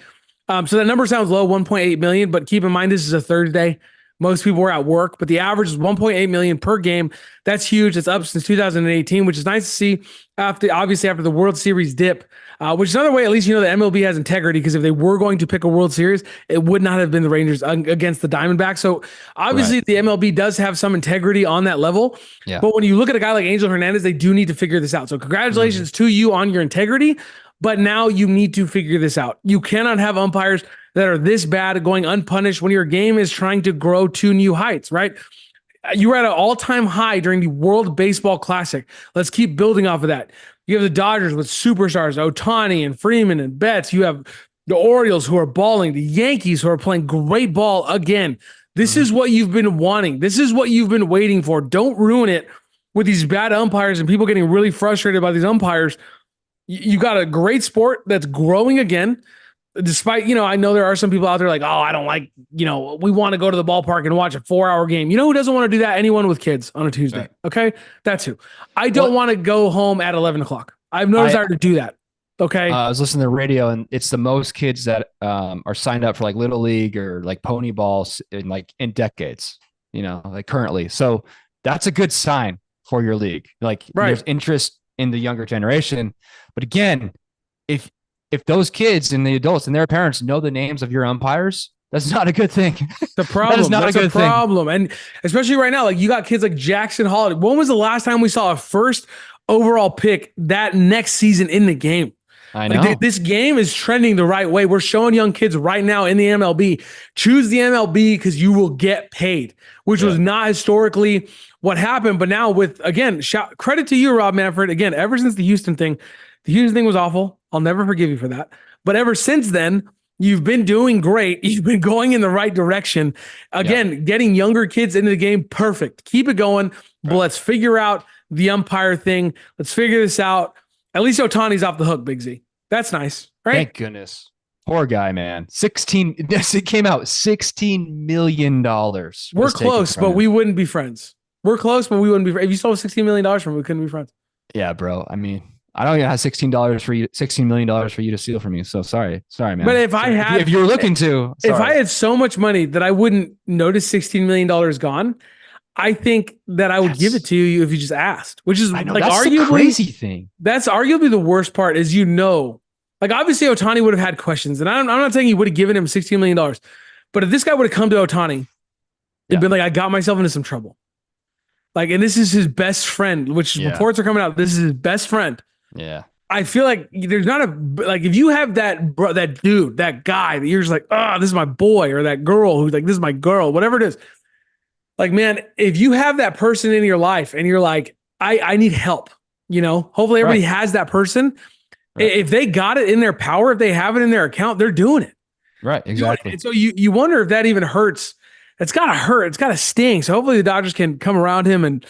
So that number sounds low, 1.8 million, but keep in mind this is a Thursday. Most people were at work, but the average is 1.8 million per game. That's huge. It's up since 2018, which is nice to see after the World Series dip, which is another way, at least, that MLB has integrity, because if they were going to pick a World Series, it would not have been the Rangers against the Diamondbacks. So obviously Right. the MLB does have some integrity on that level. Yeah. But when you look at a guy like Angel Hernandez, they do need to figure this out. So congratulations to you on your integrity. But now you need to figure this out. You cannot have umpires that are this bad at going unpunished when your game is trying to grow to new heights, right? You were at an all-time high during the World Baseball Classic. Let's keep building off of that. You have the Dodgers with superstars, Ohtani and Freeman and Betts. You have the Orioles who are balling, the Yankees who are playing great ball again. This is what you've been wanting. This is what you've been waiting for. Don't ruin it with these bad umpires and people getting really frustrated by these umpires. You got a great sport that's growing again. Despite, I know there are some people out there like, oh, I don't like, we want to go to the ballpark and watch a 4-hour game. You know who doesn't want to do that? Anyone with kids on a Tuesday. Right. Okay. That's who. I don't want to go home at 11 o'clock. I have no desire to do that. Okay. I was listening to the radio and it's the most kids that are signed up for like Little League or like pony balls in decades, like currently. So that's a good sign for your league. Like there's interest in the younger generation. But again, if those kids and the adults and their parents know the names of your umpires, that's not a good thing. The problem. That is not that's a good problem. And especially right now, like you got kids like Jackson Holiday. When was the last time we saw a first overall pick that next season in the game? I know. Like this game is trending the right way. We're showing young kids right now in the MLB, choose the MLB because you will get paid, which was not historically what happened. But now again, credit to you, Rob Manfred. Again, ever since the Houston thing was awful. I'll never forgive you for that. But ever since then, you've been doing great. You've been going in the right direction. Again, getting younger kids into the game, perfect. Keep it going. But let's figure out the umpire thing. Let's figure this out. At least Ohtani's off the hook, Big Z. That's nice, right? Thank goodness. Poor guy, man. It came out $16 million. We're close, but we wouldn't be friends. We're close, but we wouldn't be friends. If you stole $16 million from me, we couldn't be friends. Yeah, bro. I mean, I don't even have $16 million for you to steal from me. So sorry, man. But if you were looking to, if I had so much money that I wouldn't notice $16 million gone, I think that I would give it to you if you just asked, which is that's arguably the crazy thing. That's arguably the worst part is, like obviously Ohtani would have had questions, and I'm not saying he would have given him $16 million, but if this guy would have come to Ohtani, it'd been like, I got myself into some trouble. Like, and this is his best friend, which reports are coming out. This is his best friend. Yeah. I feel like there's not if you have that dude, that guy that you're just like, oh, this is my boy, or that girl who's like, this is my girl, whatever it is. Like, man, if you have that person in your life and you're like, I need help, hopefully everybody has that person. Right. If they got it in their power, if they have it in their account, they're doing it. Right. Exactly. And so you wonder if that even hurts. It's got to hurt. It's got to sting. So hopefully the Dodgers can come around him and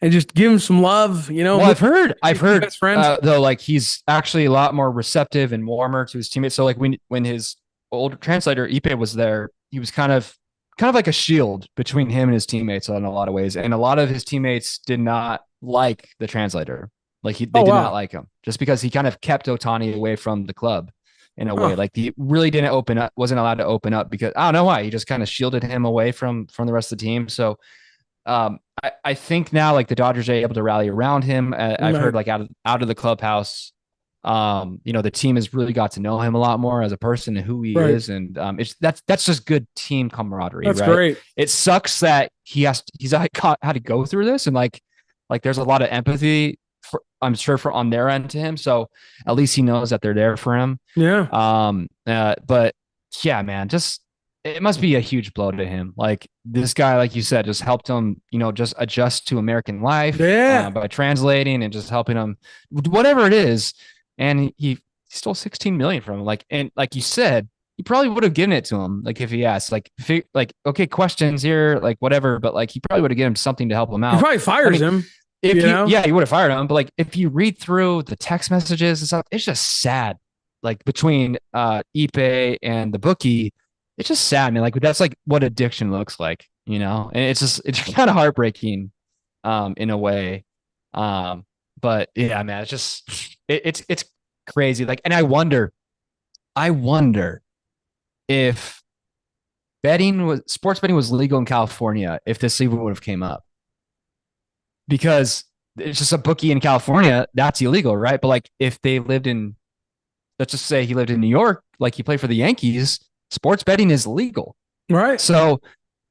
just give him some love, Well, I've heard best friend. Though, like he's actually a lot more receptive and warmer to his teammates. So like when his old translator Ipe was there, he was kind of like a shield between him and his teammates in a lot of ways. And a lot of his teammates did not like the translator. Like they did not like him just because he kind of kept Ohtani away from the club in a way. Like he really wasn't allowed to open up because I don't know why. He just kind of shielded him away from the rest of the team. So I think now like the Dodgers are able to rally around him. I've heard like out of the clubhouse, the team has really got to know him a lot more as a person and who he is. And that's just good team camaraderie. That's right? great. It sucks that he's had to go through this, and like there's a lot of empathy I'm sure on their end to him. So at least he knows that they're there for him. Yeah. But yeah, man, just it must be a huge blow to him. Like this guy, like you said, just helped him, just adjust to American life Yeah. by translating and just helping him, whatever it is. And he stole 16 million from him. Like, and like you said, he probably would have given it to him. Like if he asked, okay, questions here, like whatever, but like he probably would have given him something to help him He out. probably fires him. If you know? yeah, he would have fired him. But like if you read through the text messages and stuff, it's just sad. Like between Ipe and the bookie, it's just sad, man. Like that's like what addiction looks like, And it's kind of heartbreaking, in a way. But yeah, man, it's crazy. Like, and I wonder if sports betting was legal in California, if this even would have came up, because it's just a bookie in California that's illegal, right? But like if they lived in, let's just say he lived in New York, like he played for the Yankees, sports betting is legal. Right. So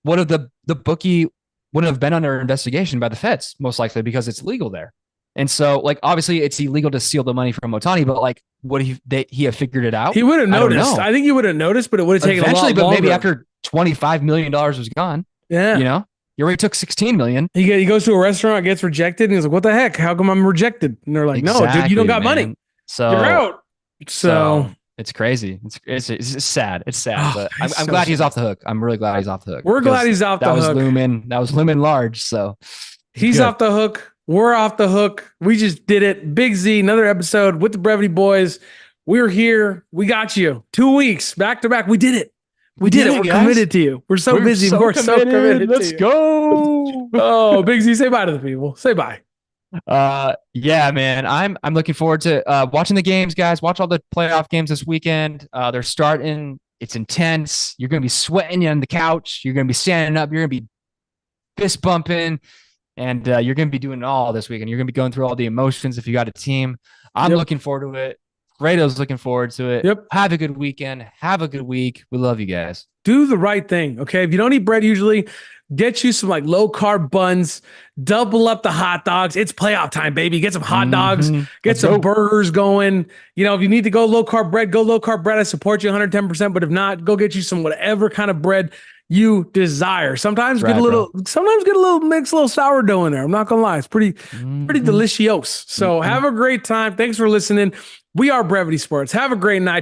what if the bookie wouldn't have been under investigation by the feds, most likely because it's legal there. And so like obviously it's illegal to steal the money from Ohtani, but like would he have figured it out? He would have I don't noticed. know. I think he would have noticed, but it would have taken Eventually, a lot longer. but maybe after $25 million was gone, Yeah. you already took 16 million. He goes to a restaurant, gets rejected, and he's like, "What the heck? How come I'm rejected?" And they're like, "No, dude, you don't got money. So You're out." So it's crazy. It's sad. It's sad, Oh, but it's I'm so glad he's sad. off the hook. I'm really glad he's off the hook. We're glad because he's off the that was hook. That was looming large. So He's good. off the hook. We're off the hook. We just did it. Big Z, another episode with the Brevity Boys. We're here. We got you. 2 weeks back to back. We did it. We did it. We're guys. committed to you. We're so busy. So We're so committed. Let's to you. go. Oh, Big Z, say bye to the people. Say bye. Yeah, man. I'm looking forward to watching the games, guys. Watch all the playoff games this weekend. They're starting. It's intense. You're gonna be sweating on the couch. You're gonna be standing up. You're gonna be fist bumping, and you're gonna be doing it all this weekend. You're gonna be going through all the emotions if you got a team. I'm looking forward to it. Fredo's looking forward to it. Yep. Have a good weekend. Have a good week. We love you guys. Do the right thing. Okay. If you don't eat bread usually, get you some like low carb buns, double up the hot dogs. It's playoff time, baby. Get some hot dogs, get Let's some go. burgers going. If you need to go low carb bread, go low carb bread. I support you 110%. But if not, go get you some whatever kind of bread you desire. Sometimes get a little mix, a little sourdough in there. I'm not gonna lie. It's pretty delicious. So have a great time. Thanks for listening. We are Brevity Sports. Have a great night.